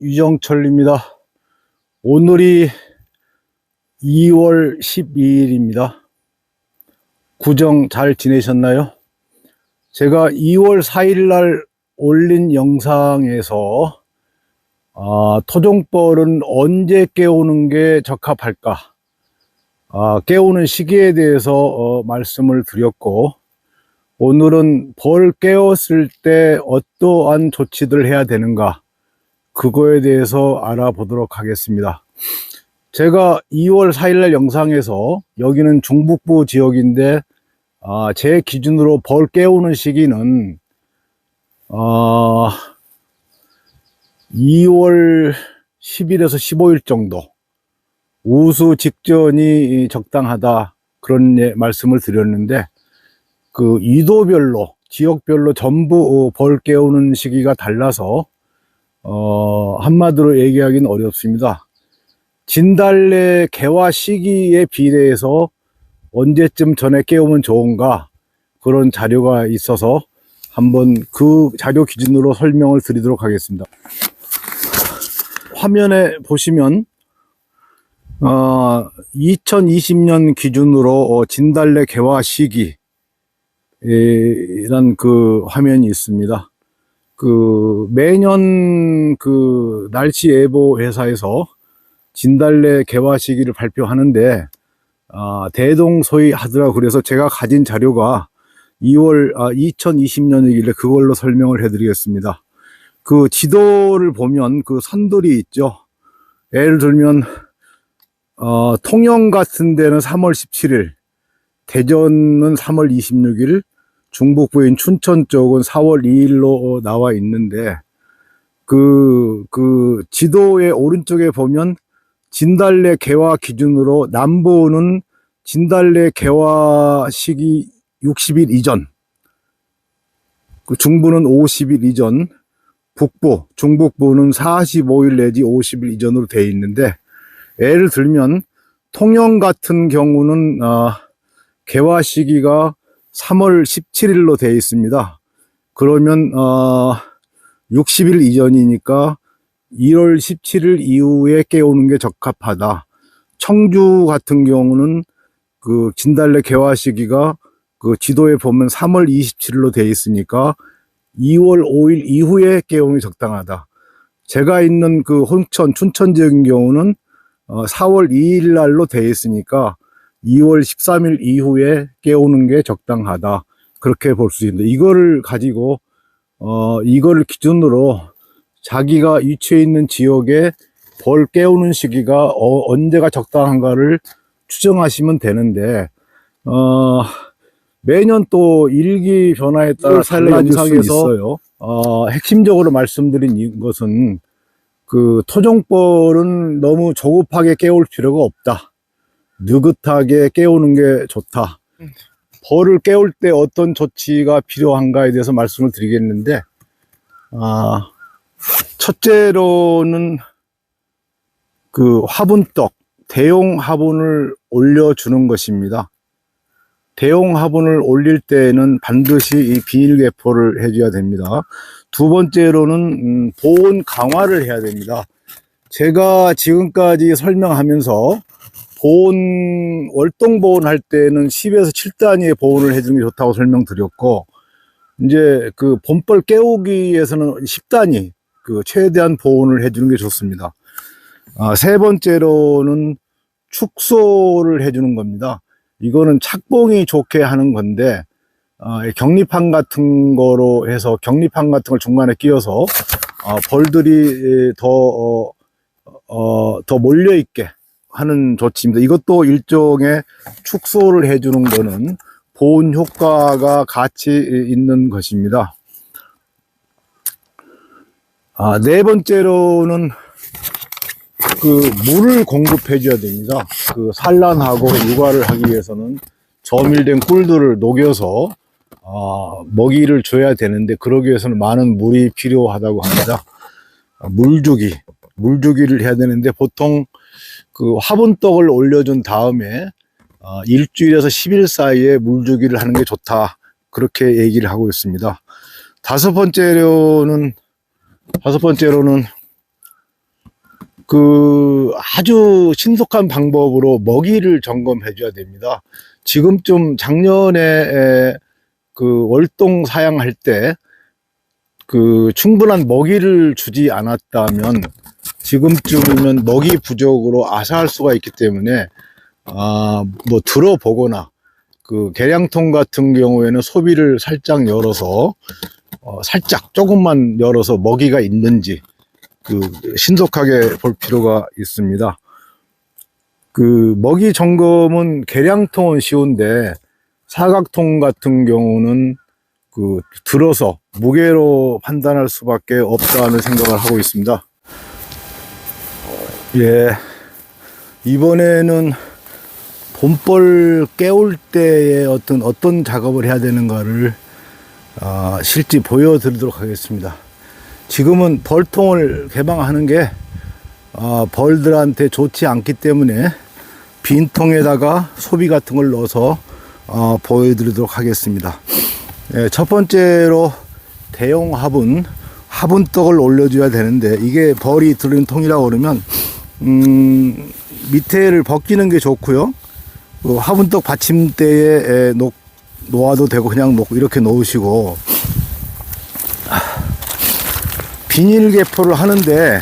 유정철입니다. 오늘이 2월 12일입니다. 구정 잘 지내셨나요? 제가 2월 4일 날 올린 영상에서 토종벌은 언제 깨우는 게 적합할까? 깨우는 시기에 대해서 말씀을 드렸고, 오늘은 벌 깨웠을 때 어떠한 조치들 해야 되는가? 그거에 대해서 알아보도록 하겠습니다. 제가 2월 4일날 영상에서 여기는 중북부 지역인데 제 기준으로 벌 깨우는 시기는 2월 10일에서 15일 정도 우수 직전이 적당하다 그런 말씀을 드렸는데 그 이도별로 지역별로 전부 벌 깨우는 시기가 달라서 한마디로 얘기하기는 어렵습니다. 진달래 개화 시기에 비례해서 언제쯤 전에 깨우면 좋은가 그런 자료가 있어서 한번 그 자료 기준으로 설명을 드리도록 하겠습니다. 화면에 보시면 2020년 기준으로 진달래 개화 시기 이란 그 화면이 있습니다. 매년 날씨 예보 회사에서 진달래 개화 시기를 발표하는데 대동소이하더라고. 그래서 제가 가진 자료가 2020년이길래 그걸로 설명을 해드리겠습니다. 그 지도를 보면 그 선들이 있죠. 예를 들면 통영 같은 데는 3월 17일, 대전은 3월 26일, 중북부인 춘천 쪽은 4월 2일로 나와 있는데 그 지도의 오른쪽에 보면 진달래 개화 기준으로 남부는 진달래 개화 시기 60일 이전, 중부는 50일 이전, 중북부는 45일 내지 50일 이전으로 되어 있는데, 예를 들면 통영 같은 경우는 개화 시기가 3월 17일로 되어 있습니다. 그러면 60일 이전이니까 1월 17일 이후에 깨우는 게 적합하다. 청주 같은 경우는 그 진달래 개화 시기가 그 지도에 보면 3월 27일로 되어 있으니까 2월 5일 이후에 깨우는 게 적당하다. 제가 있는 그 홍천, 춘천 지역인 경우는 4월 2일 날로 되어 있으니까 2월 13일 이후에 깨우는 게 적당하다. 그렇게 볼 수 있는데, 이거를 가지고 이거를 기준으로 자기가 위치해 있는 지역에 벌 깨우는 시기가 언제가 적당한가를 추정하시면 되는데, 매년 또 일기 변화에 따라 달라질 수 있어요. 핵심적으로 말씀드린 것은 그 토종벌은 너무 조급하게 깨울 필요가 없다. 느긋하게 깨우는 게 좋다. 벌을 깨울 때 어떤 조치가 필요한가에 대해서 말씀을 드리겠는데, 첫째로는 그 화분떡, 대용 화분을 올려주는 것입니다. 대용 화분을 올릴 때는 반드시 이 비닐개포를 해줘야 됩니다. 두 번째로는 보온 강화를 해야 됩니다. 제가 지금까지 설명하면서 월동 보온할 때는 10에서 7단위의 보온을 해주는 게 좋다고 설명드렸고, 이제 그 봄벌 깨우기 위해서는 10단위, 최대한 보온을 해주는 게 좋습니다. 세 번째로는 축소를 해주는 겁니다. 이거는 착봉이 좋게 하는 건데, 격리판 같은 거로 해서 격리판 같은 걸 중간에 끼워서 벌들이 더 몰려있게 하는 조치입니다. 이것도 일종의 축소를 해주는 거는 보온 효과가 같이 있는 것입니다. 네 번째로는 물을 공급해 줘야 됩니다. 산란하고 육아를 하기 위해서는 저밀된 꿀들을 녹여서 먹이를 줘야 되는데, 그러기 위해서는 많은 물이 필요하다고 합니다. 물주기를 해야 되는데, 보통 화분떡을 올려준 다음에 일주일에서 10일 사이에 물주기를 하는 게 좋다, 그렇게 얘기를 하고 있습니다. 다섯 번째로는 아주 신속한 방법으로 먹이를 점검해 줘야 됩니다. 지금쯤 작년에 월동 사양할 때 충분한 먹이를 주지 않았다면 지금쯤이면 먹이 부족으로 아사할 수가 있기 때문에 뭐 들어보거나 계량통 같은 경우에는 소비를 살짝 열어서 살짝 조금만 열어서 먹이가 있는지 신속하게 볼 필요가 있습니다. 먹이 점검은 계량통은 쉬운데 사각통 같은 경우는 들어서 무게로 판단할 수밖에 없다는 생각을 하고 있습니다. 예, 이번에는 봄벌 깨울 때에 어떤 작업을 해야 되는가를 실제 보여드리도록 하겠습니다. 지금은 벌통을 개방하는 게 벌들한테 좋지 않기 때문에 빈통에다가 소비 같은 걸 넣어서 보여드리도록 하겠습니다. 예, 첫 번째로 대용 화분떡을 올려줘야 되는데, 이게 벌이 들어있는 통이라고 그러면 밑에를 벗기는 게 좋고요. 화분떡 받침대에 놓아도 되고 그냥 놓고 이렇게 놓으시고, 비닐 개포를 하는데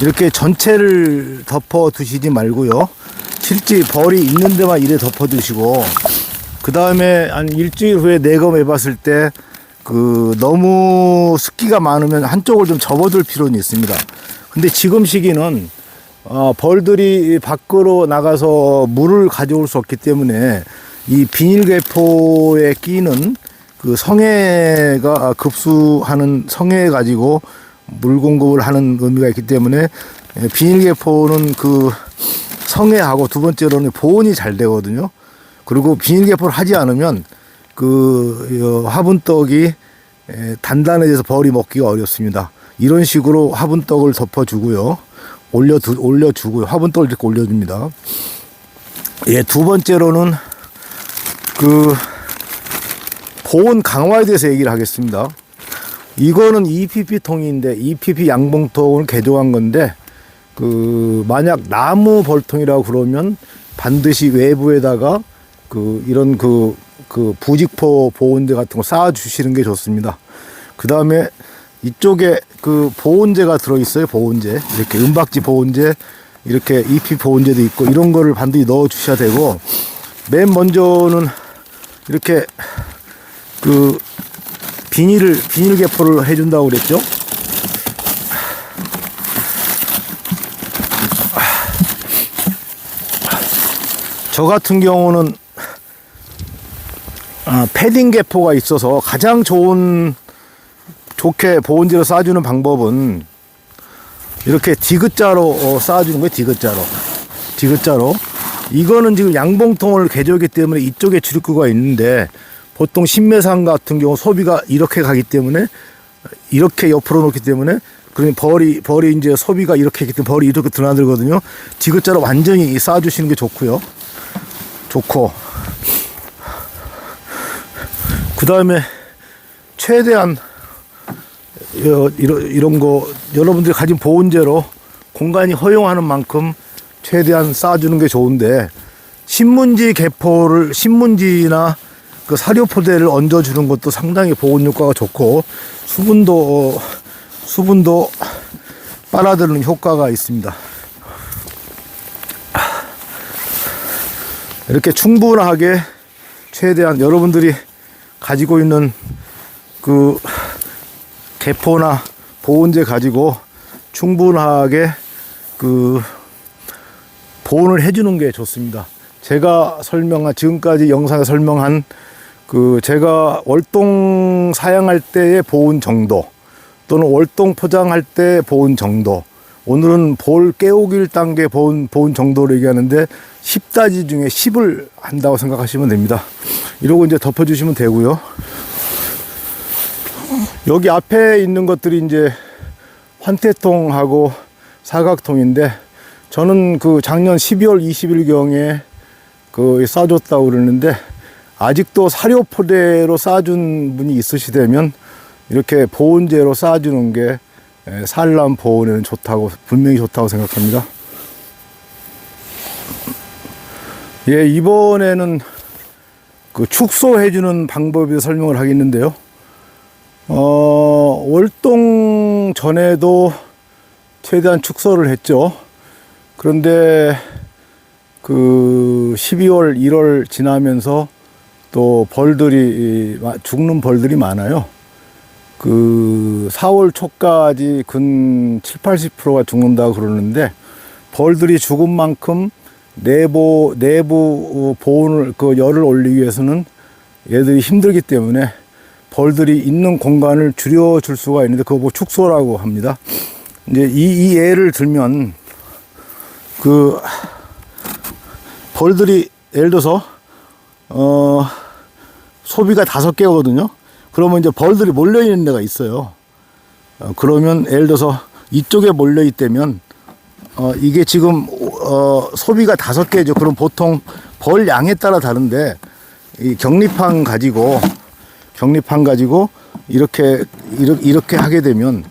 이렇게 전체를 덮어 두시지 말고요, 실제 벌이 있는 데만 이래 덮어 두시고, 그 다음에 한 일주일 후에 내검해 봤을 때 너무 습기가 많으면 한쪽을 좀 접어둘 필요는 있습니다. 근데 지금 시기는 벌들이 밖으로 나가서 물을 가져올 수 없기 때문에 이 비닐개포에 끼는 성해가 급수하는 성해 가지고 물 공급을 하는 의미가 있기 때문에 비닐개포는 성해하고, 두 번째로는 보온이 잘 되거든요. 그리고 비닐개포를 하지 않으면 화분떡이 단단해져서 벌이 먹기가 어렵습니다. 이런 식으로 화분떡을 덮어주고요, 올려주고요, 화분떡을 이렇게 올려줍니다. 예, 두 번째로는 보온 강화에 대해서 얘기를 하겠습니다. 이거는 EPP 통인데, EPP 양봉통을 개조한 건데, 만약 나무 벌통이라고 그러면 반드시 외부에다가 이런 부직포 보온재 같은 거 쌓아 주시는 게 좋습니다. 그 다음에 이쪽에 보온재가 들어있어요. 보온재, 이렇게 은박지 보온재, 이렇게 EP 보온재도 있고, 이런 거를 반드시 넣어 주셔야 되고, 맨 먼저는 이렇게 비닐 개포를 해준다고 그랬죠. 저 같은 경우는 패딩 개포가 있어서 가장 좋게 보온재로 쌓아주는 방법은 이렇게 디귿자로 쌓아주는 거예요. 디귿자로. 이거는 지금 양봉통을 개조했기 때문에 이쪽에 출입구가 있는데, 보통 신매상 같은 경우 소비가 이렇게 가기 때문에, 이렇게 옆으로 놓기 때문에, 그러면 벌이 이제 소비가 이렇게 했기 때문에 벌이 이렇게 드나들거든요. 디귿자로 완전히 쌓아주시는 게 좋고, 그 다음에 최대한 이런 거 여러분들이 가진 보온재로 공간이 허용하는 만큼 최대한 쌓아주는 게 좋은데, 신문지나 사료포대를 얹어주는 것도 상당히 보온 효과가 좋고, 수분도 빨아들이는 효과가 있습니다. 이렇게 충분하게 최대한 여러분들이 가지고 있는 개포나 보온재 가지고 충분하게 보온을 해주는 게 좋습니다. 제가 지금까지 영상에 설명한 제가 월동 사양할 때의 보온 정도, 또는 월동 포장할 때 보온 정도, 오늘은 볼 깨우길 단계 보온 정도를 얘기하는데 10가지 중에 10을 한다고 생각하시면 됩니다. 이러고 이제 덮어주시면 되고요. 여기 앞에 있는 것들이 이제 환태통하고 사각통인데, 저는 작년 12월 20일경에 싸줬다고 그러는데, 아직도 사료포대로 쌓아준 분이 있으시다면 이렇게 보온재로 쌓아주는 게 산란 보온에는 좋다고, 분명히 좋다고 생각합니다. 예, 이번에는 그 축소해주는 방법에 설명을 하겠는데요. 월동 전에도 최대한 축소를 했죠. 그런데 그 12월, 1월 지나면서 또 벌들이, 죽는 벌들이 많아요. 그 4월 초까지 근 70~80%가 죽는다고 그러는데, 벌들이 죽은 만큼 내부 보온을, 그 열을 올리기 위해서는 얘들이 힘들기 때문에 벌들이 있는 공간을 줄여줄 수가 있는데, 그거 뭐 축소라고 합니다. 이제 이 예를 들면, 그 벌들이 예를 들어서 소비가 5개거든요. 그러면 이제 벌들이 몰려 있는 데가 있어요. 그러면 예를 들어서 이쪽에 몰려 있다면 이게 지금 소비가 5개죠. 그럼 보통 벌 양에 따라 다른데, 이 격리판 가지고 이렇게 하게 되면,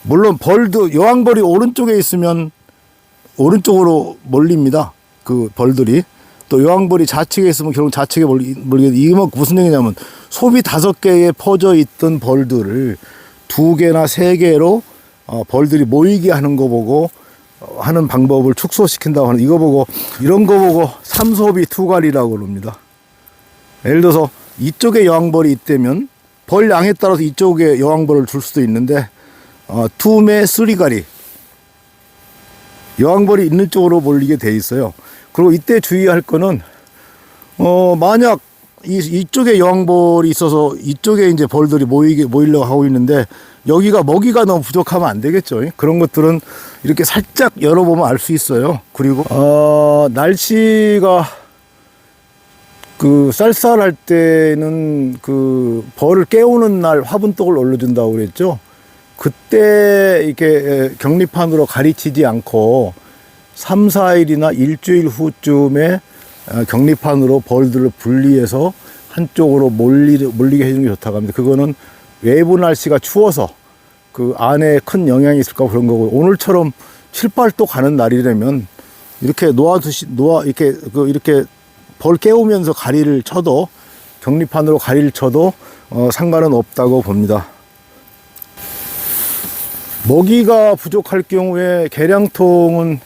물론 벌도, 여왕벌이 오른쪽에 있으면 오른쪽으로 몰립니다. 그 벌들이. 또 여왕벌이 좌측에 있으면 결국 좌측에 몰리게. 이게 무슨 얘기냐면, 소비 5개에 퍼져 있던 벌들을 2개나 3개로 벌들이 모이게 하는 거 보고 하는 방법을 축소시킨다고 하는, 이거 보고, 이런 거 보고 삼소비 투갈이라고 그럽니다. 예를 들어서 이쪽에 여왕벌이 있다면 벌 양에 따라서 이쪽에 여왕벌을 줄 수도 있는데, 투매 쓰리갈이, 여왕벌이 있는 쪽으로 몰리게 돼 있어요. 그리고 이때 주의할 거는, 만약 이쪽에 여왕벌이 있어서 이쪽에 이제 벌들이 모이려고 하고 있는데, 여기가 먹이가 너무 부족하면 안 되겠죠. 그런 것들은 이렇게 살짝 열어보면 알 수 있어요. 그리고 날씨가 그 쌀쌀할 때는 그 벌을 깨우는 날 화분떡을 올려준다고 그랬죠. 그때 이렇게 격리판으로 가리치지 않고 3~4일이나 일주일 후쯤에 격리판으로 벌들을 분리해서 한쪽으로 몰리게 해주는 게 좋다고 합니다. 그거는 외부 날씨가 추워서 그 안에 큰 영향이 있을까 그런 거고, 오늘처럼 7~8도 가는 날이라면 이렇게 이렇게 벌 깨우면서 가리를 쳐도, 격리판으로 가리를 쳐도 상관은 없다고 봅니다. 먹이가 부족할 경우에 계량통은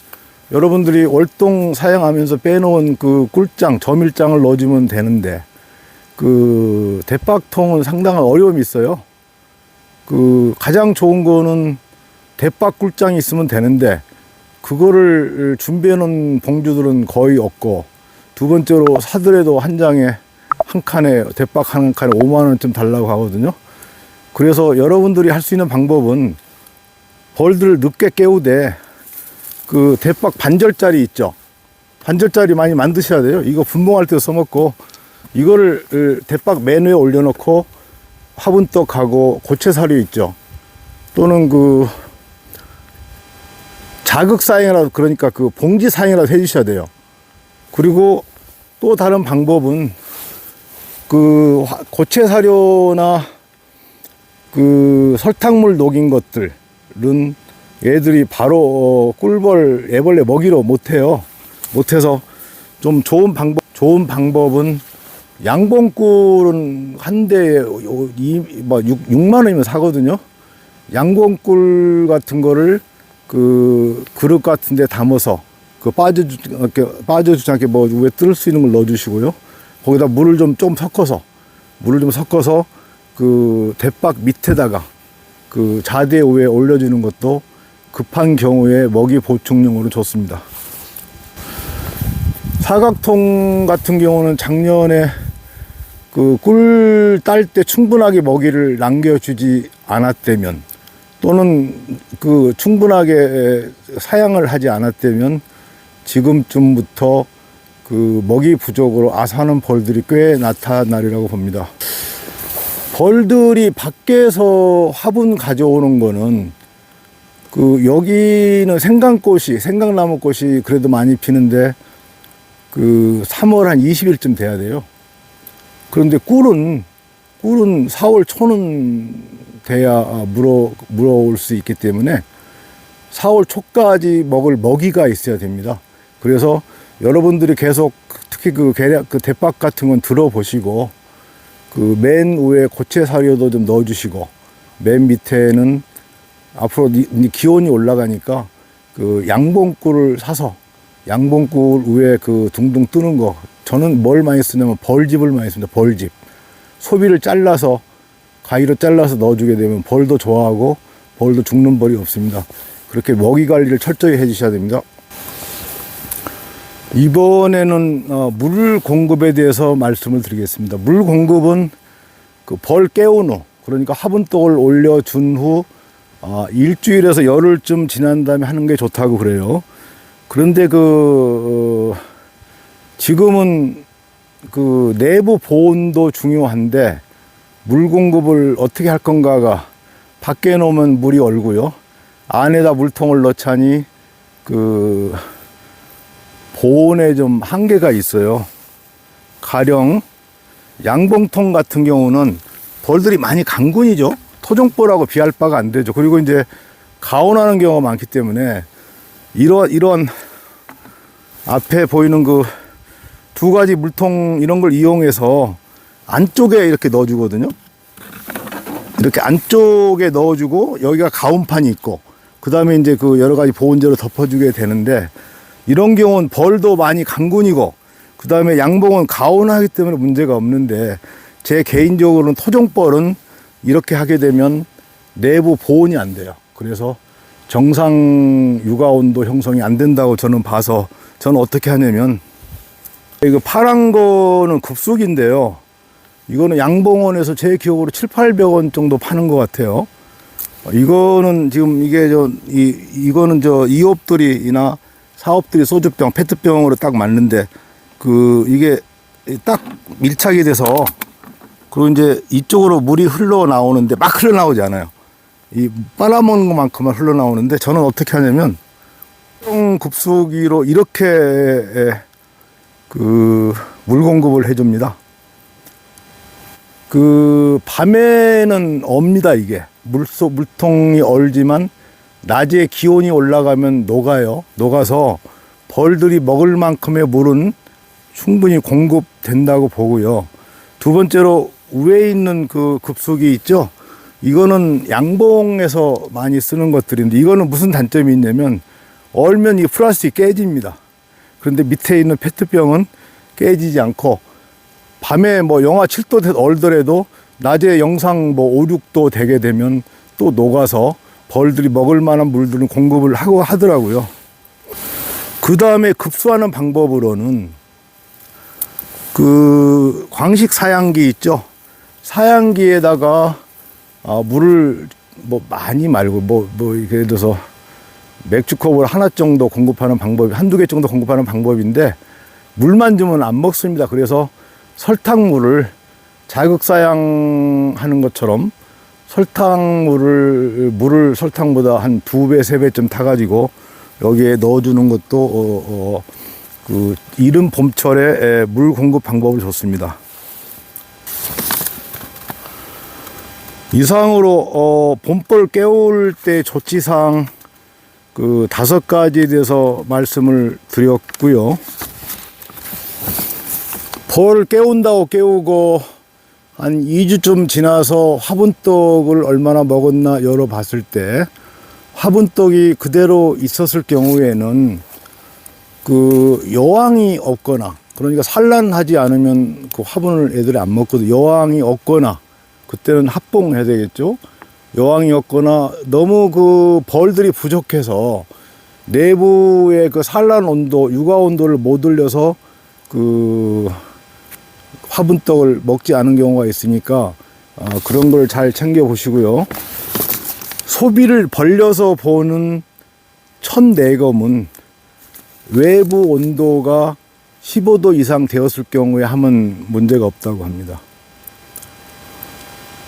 여러분들이 월동 사용하면서 빼놓은 그 꿀장, 저밀장을 넣어주면 되는데, 그 대박통은 상당한 어려움이 있어요. 그 가장 좋은 거는 대박 꿀장이 있으면 되는데, 그거를 준비해 놓은 봉주들은 거의 없고, 두 번째로 사더라도 한 칸에 대박 한 칸에 5만 원쯤 달라고 하거든요. 그래서 여러분들이 할 수 있는 방법은 벌들을 늦게 깨우되, 그 대박 반절짜리 있죠. 반절짜리 많이 만드셔야 돼요. 이거 분봉할 때 써먹고, 이거를 대박 맨 위에 올려놓고 화분떡하고 고체사료 있죠. 또는 그 자극 사행이라도, 그러니까 그 봉지 사행이라도 해주셔야 돼요. 그리고 또 다른 방법은 그 고체사료나 그 설탕물 녹인 것들은 얘들이 바로 애벌레 먹이로 못해서 좀 좋은 방법은, 양봉꿀은 한 대에 6만 원이면 사거든요. 양봉꿀 같은 거를 그 그릇 같은 데 담아서 그 빠져주지 않게 뭐 위에 뜰 수 있는 걸 넣어주시고요. 거기다 물을 좀 섞어서 그 대박 밑에다가 그 자대 위에 올려주는 것도 급한 경우에 먹이 보충용으로 좋습니다. 사각통 같은 경우는 작년에 그 꿀 딸 때 충분하게 먹이를 남겨주지 않았다면, 또는 그 충분하게 사양을 하지 않았다면 지금쯤부터 그 먹이 부족으로 아사하는 벌들이 꽤 나타나리라고 봅니다. 벌들이 밖에서 화분 가져오는 거는, 그 여기는 생강나무꽃이 그래도 많이 피는데 그 3월 한 20일쯤 돼야 돼요. 그런데 꿀은 4월 초는 돼야 물어올 수 있기 때문에 4월 초까지 먹을 먹이가 있어야 됩니다. 그래서 여러분들이 계속 특히 그 대박 같은 건 들어보시고 그 맨 위에 고체 사료도 좀 넣어주시고 맨 밑에는 앞으로 기온이 올라가니까 그 양봉꿀을 사서 양봉꿀 위에 그 둥둥 뜨는 거, 저는 뭘 많이 쓰냐면 벌집을 많이 씁니다. 벌집. 소비를 잘라서 가위로 잘라서 넣어주게 되면 벌도 좋아하고 벌도 죽는 벌이 없습니다. 그렇게 먹이 관리를 철저히 해주셔야 됩니다. 이번에는 물 공급에 대해서 말씀을 드리겠습니다. 물 공급은 그 벌 깨운 후, 그러니까 화분떡을 올려준 후 일주일에서 열흘쯤 지난 다음에 하는 게 좋다고 그래요. 그런데 지금은 그 내부 보온도 중요한데 물 공급을 어떻게 할 건가가, 밖에 놓으면 물이 얼고요, 안에다 물통을 넣자니 그 보온에 좀 한계가 있어요. 가령 양봉통 같은 경우는 벌들이 많이 강군이죠. 토종벌하고 비할 바가 안 되죠. 그리고 이제 가온하는 경우가 많기 때문에 이런 앞에 보이는 그 두 가지 물통 이런 걸 이용해서 안쪽에 이렇게 넣어주거든요. 이렇게 안쪽에 넣어주고 여기가 가온판이 있고 그 다음에 이제 그 여러 가지 보온재로 덮어주게 되는데, 이런 경우는 벌도 많이 강군이고 그 다음에 양봉은 가온하기 때문에 문제가 없는데, 제 개인적으로는 토종벌은 이렇게 하게 되면 내부 보온이 안 돼요. 그래서 정상 육아 온도 형성이 안 된다고 저는 봐서, 저는 어떻게 하냐면, 이거 파란 거는 급속인데요. 이거는 양봉원에서 제 기억으로 700~800원 정도 파는 것 같아요. 이거는 지금 이거는 이업들이나 사업들이 소주병, 페트병으로 딱 맞는데, 이게 딱 밀착이 돼서, 그리고 이제 이쪽으로 물이 흘러나오는데 막 흘러나오지 않아요. 이 빨아먹는 것만큼만 흘러나오는데, 저는 어떻게 하냐면 급수기로 이렇게 물 공급을 해줍니다. 밤에는 없니다. 이게 물통이 얼지만 낮에 기온이 올라가면 녹아요. 녹아서 벌들이 먹을 만큼의 물은 충분히 공급된다고 보고요. 두 번째로 위에 있는 그 급수기 있죠. 이거는 양봉에서 많이 쓰는 것들인데, 이거는 무슨 단점이 있냐면 얼면 이 플라스틱이 깨집니다. 그런데 밑에 있는 페트병은 깨지지 않고, 밤에 뭐 영하 7도 얼더라도 낮에 영상 5, 6도 되게 되면 또 녹아서 벌들이 먹을 만한 물들은 공급을 하고 하더라고요. 그 다음에 급수하는 방법으로는 광식 사양기 있죠. 사양기에다가 물을 많이 말고 예를 들어서 맥주컵을 하나 정도 공급하는 방법이, 한두 개 정도 공급하는 방법인데, 물만 주면 안 먹습니다. 그래서 설탕물을 자극사양하는 것처럼 물을 설탕보다 한 2배, 3배쯤 타가지고 여기에 넣어주는 것도 이른 봄철에 물 공급 방법을 좋습니다. 이상으로 봄벌 깨울 때 조치사항 5가지에 대해서 말씀을 드렸고요. 벌 깨운다고 깨우고 한 2주쯤 지나서 화분떡을 얼마나 먹었나 열어봤을 때, 화분떡이 그대로 있었을 경우에는 여왕이 없거나, 그러니까 산란하지 않으면 그 화분을 애들이 안 먹거든요. 여왕이 없거나, 그때는 합봉해야 되겠죠. 여왕이 없거나 너무 벌들이 부족해서 내부의 산란 온도, 육아 온도를 못 올려서 화분떡을 먹지 않은 경우가 있으니까 그런 걸 잘 챙겨 보시고요. 소비를 벌려서 보는 천내검은 외부 온도가 15도 이상 되었을 경우에 하면 문제가 없다고 합니다.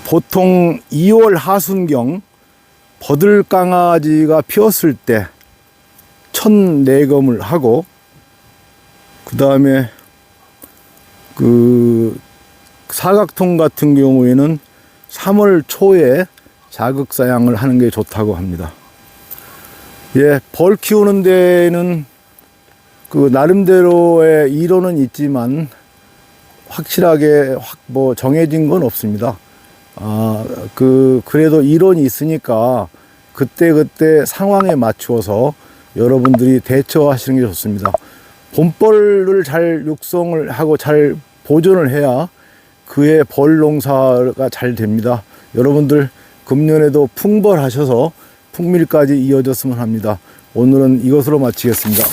보통 2월 하순경 버들강아지가 피었을 때 천내검을 하고, 그 다음에 사각통 같은 경우에는 3월 초에 자극사양을 하는 게 좋다고 합니다. 예, 벌 키우는 데는 그 나름대로의 이론은 있지만 확실하게 뭐 정해진 건 없습니다. 그래도 이론이 있으니까 그때그때 상황에 맞추어서 여러분들이 대처하시는 게 좋습니다. 봄벌을 잘 육성을 하고 잘 보존을 해야 그의 벌 농사가 잘 됩니다. 여러분들 금년에도 풍벌하셔서 풍밀까지 이어졌으면 합니다. 오늘은 이것으로 마치겠습니다.